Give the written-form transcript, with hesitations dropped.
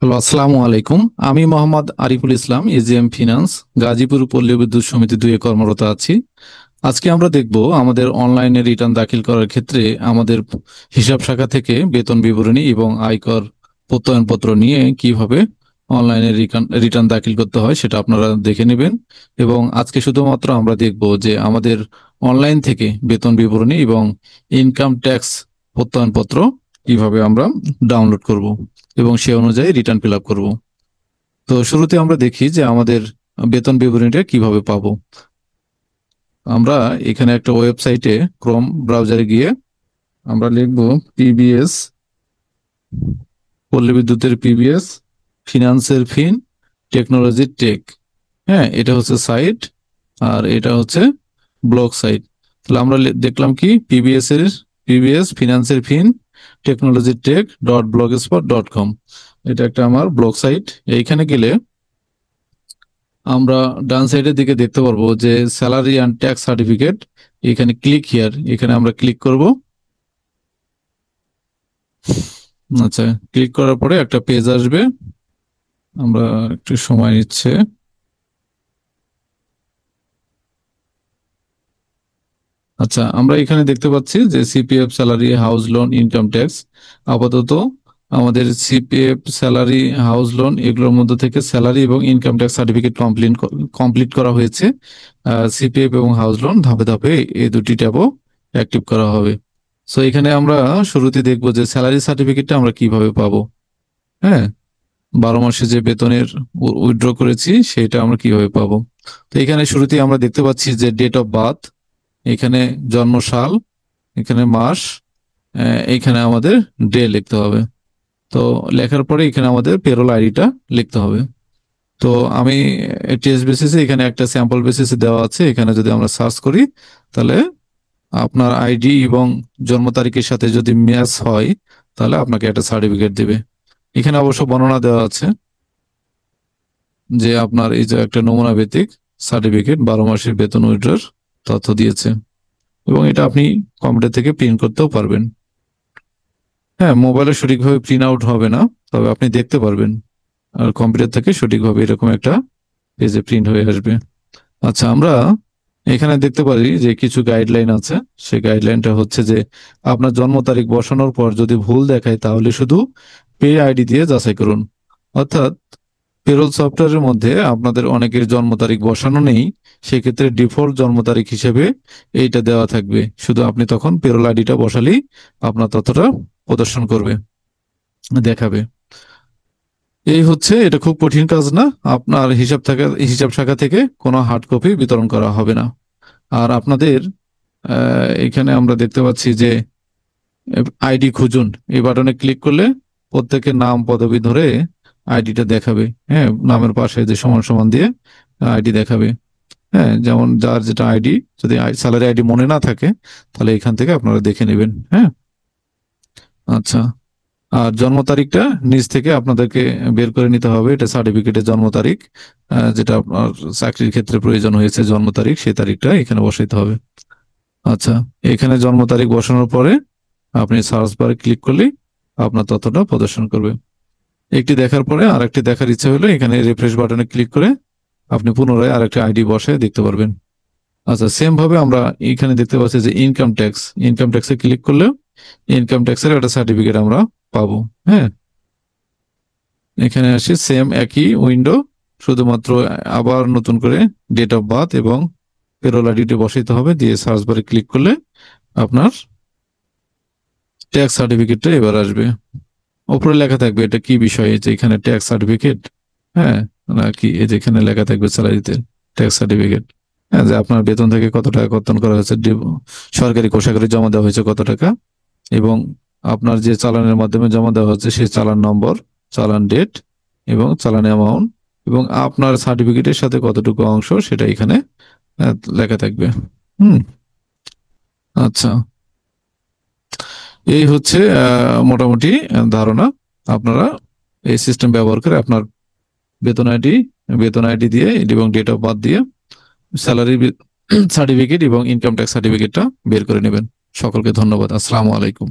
Hello, আসসালামু আলাইকুম। আমি মোহাম্মদ আরিফুল ইসলাম, এজিএম ফিনান্স, গাজীপুর পল্লী বিদ্যুৎ সমিতি 2 এ কর্মরত আছি। আজকে আমরা দেখব আমাদের অনলাইনে রিটার্ন দাখিল করার ক্ষেত্রে আমাদের হিসাব শাখা থেকে বেতন বিবরণী এবং আয়কর প্রত্যয়নপত্র নিয়ে কিভাবে অনলাইনে রিটার্ন দাখিল করতে হয় সেটা আপনারা দেখে নেবেন। এবং আজকে শুধুমাত্র আমরা দেখব যে আমাদের অনলাইন থেকে বেতন বিবরণী এবং ইনকাম ট্যাক্স প্রত্যয়নপত্র কিভাবে আমরা ডাউনলোড করব এবং সে অনুযায়ী রিটার্ন ফিল আপ করবো। তো শুরুতে আমরা দেখি যে আমাদের বেতন বিবরণীটা কিভাবে পাবো। আমরা এখানে একটা ওয়েবসাইটে ক্রোম ব্রাউজারে গিয়ে আমরা লিখব পিবিএস, পল্লী বিদ্যুতের পিবিএস, ফিনান্সের ফিন, টেকনোলজির টেক। হ্যাঁ, এটা হচ্ছে সাইট আর এটা হচ্ছে ব্লগ সাইট। তাহলে আমরা দেখলাম কি পিবিএস ফিনান্সের ফিন টেকনোলজির টেক .blogspot.com। এটা একটা আমার ব্লগ সাইট। এইখানে গেলে আমরা ডান সাইডের দিকে দেখতে পারবো যে স্যালারি অ্যান্ড ট্যাক্স সার্টিফিকেট। এখানে ক্লিক হিয়ার, এখানে আমরা ক্লিক করব। আচ্ছা, ক্লিক করার পরে একটা পেজ আসবে। আমরা একটু সময় নিচ্ছে। আচ্ছা, আমরা এখানে দেখতে পাচ্ছি যে CPF, salary, house loan, income tax. আপাতত আমাদের সিপিএফ, স্যালারি, হাউস লোন এগুলোর মধ্যে থেকে স্যালারি এবং ইনকাম ট্যাক্স সার্টিফিকেট কমপ্লিট করা হয়েছে। সিপিএফ এবং হাউস লোন ধাপে ধাপে এই দুটি ট্যাবও অ্যাক্টিভ করা হবে। সো এখানে আমরা শুরুতে দেখবো যে স্যালারি সার্টিফিকেটটা আমরা কিভাবে পাবো। হ্যাঁ, 12 মাসে যে বেতনের উইথড্র করেছি সেটা আমরা কিভাবে পাবো। তো এখানে শুরুতেই আমরা দেখতে পাচ্ছি যে ডেট অফ বার্থ, এখানে জন্মসাল, এখানে মাস, এইখানে আমাদের ডে লিখতে হবে। তো লেখার পরে এখানে আমাদের পেরোল আইডিটা লিখতে হবে। তো আমি টেস্ট বেসিসে এখানে একটা স্যাম্পল বেসিসে দেওয়া আছে। এখানে যদি আমরা সার্চ করি তাহলে আপনার আইডি এবং জন্ম তারিখের সাথে যদি ম্যাচ হয় তাহলে আপনাকে একটা সার্টিফিকেট দেবে। এখানে অবশ্য বর্ণনা দেওয়া আছে যে আপনার এই যে একটা নমুনা ভিত্তিক সার্টিফিকেট 12 মাসের বেতন উইথড্রর তথ্য দিয়েছে এবং এটা আপনি কম্পিউটার থেকে প্রিন্ট করতেও পারবেন। হ্যাঁ, মোবাইলে সঠিকভাবে প্রিন্ট আউট হবে না, তবে আপনি দেখতে পারবেন। আর কম্পিউটার থেকে সঠিকভাবে এরকম একটা পেজে প্রিন্ট হয়ে আসবে। আচ্ছা, আমরা এখানে দেখতে পারি যে কিছু গাইডলাইন আছে। সেই গাইডলাইনটা হচ্ছে যে আপনার জন্ম তারিখ বসানোর পর যদি ভুল দেখায় তাহলে শুধু পে আইডি দিয়ে যাচাই করুন। অর্থাৎ পেরোল সফটওয়্যারের মধ্যে আপনাদের অনেকের জন্ম তারিখ বসানো নেই, সেক্ষেত্রে ডিফল্ট জন্ম তারিখ হিসেবে এইটা দেওয়া থাকবে। শুধু আপনি তখন পেরোল আইডিটা বসালেই আপনার তথ্যটা প্রদর্শন করবে, দেখাবে। এই হচ্ছে, এটা খুব কঠিন কাজ না। আপনার হিসাব শাখা থেকে কোনো হার্ড কপি বিতরণ করা হবে না। আর আপনাদের এখানে আমরা দেখতে পাচ্ছি যে আইডি খুঁজুন, এই বাটনে ক্লিক করলে প্রত্যেকের নাম পদবি ধরে আইডিটা দেখাবে। হ্যাঁ, নামের পাশে যে সমান সমান দিয়ে আইডি দেখাবে। হ্যাঁ, যেমন যার যেটা আইডি, যদি স্যালারি আইডি মনে না থাকে তাহলে এখান থেকে আপনারা দেখে নেবেন। হ্যাঁ, আচ্ছা। আর জন্ম তারিখটা নিজ থেকে আপনাদেরকে বের করে নিতে হবে। এটা সার্টিফিকেটের জন্ম তারিখ, যেটা আপনার চাকরির ক্ষেত্রে প্রয়োজন হয়েছে জন্ম তারিখ, সেই তারিখটা এখানে বসাইতে হবে। আচ্ছা, এখানে জন্ম তারিখ বসানোর পরে আপনি সার্চ বারে ক্লিক করলেই আপনার তথ্যটা প্রদর্শন করবে। একটি দেখার পরে আরেকটি দেখার ইচ্ছা হলে এখানে রিফ্রেশ বাটনে ক্লিক করে আপনি পুনরায় আরেকটা আইডি বসে দেখতে পারবেন। আচ্ছা, সেম ভাবে আমরা এখানে দেখতে পাচ্ছি যে ইনকাম ট্যাক্সে ক্লিক করলে ইনকাম ট্যাক্সের একটা সার্টিফিকেট আমরা পাবো। হ্যাঁ, এখানে আসি, সেম একই উইন্ডো, শুধুমাত্র আবার নতুন করে ডেট অফ বার্থ এবং পেরোল আইডিটি বসাইতে হবে। দিয়ে সার্চ বারে ক্লিক করলে আপনার ট্যাক্স সার্টিফিকেটটা এবার আসবে। উপরে লেখা থাকবে এটা কি বিষয়, যে এখানে ট্যাক্স সার্টিফিকেট। হ্যাঁ, নাকি এই যে এখানে লেখা থাকবে স্যালারিতে ট্যাক্স সার্টিফিকেট। হ্যাঁ, যে আপনার বেতন থেকে কত টাকা কর্তন করা হয়েছে, সরকারি কোষাগারে জমা দেওয়া হয়েছে কত টাকা, এবং আপনার যে চালানের মাধ্যমে জমা দেওয়া হচ্ছে সেই চালান নম্বর, চালান ডেট এবং চালান অ্যামাউন্ট, এবং আপনার সার্টিফিকেটের সাথে কতটুকু অংশ সেটা এখানে লেখা থাকবে। হুম, আচ্ছা। এই হচ্ছে মোটামুটি ধারণা। আপনারা এই সিস্টেম ব্যবহার করে আপনার বেতন আইডি দিয়ে এবং ডেট অফ বার্থ দিয়ে স্যালারি সার্টিফিকেট এবং ইনকাম ট্যাক্স সার্টিফিকেটটা বের করে নেবেন। সকলকে ধন্যবাদ। আসসালামু আলাইকুম।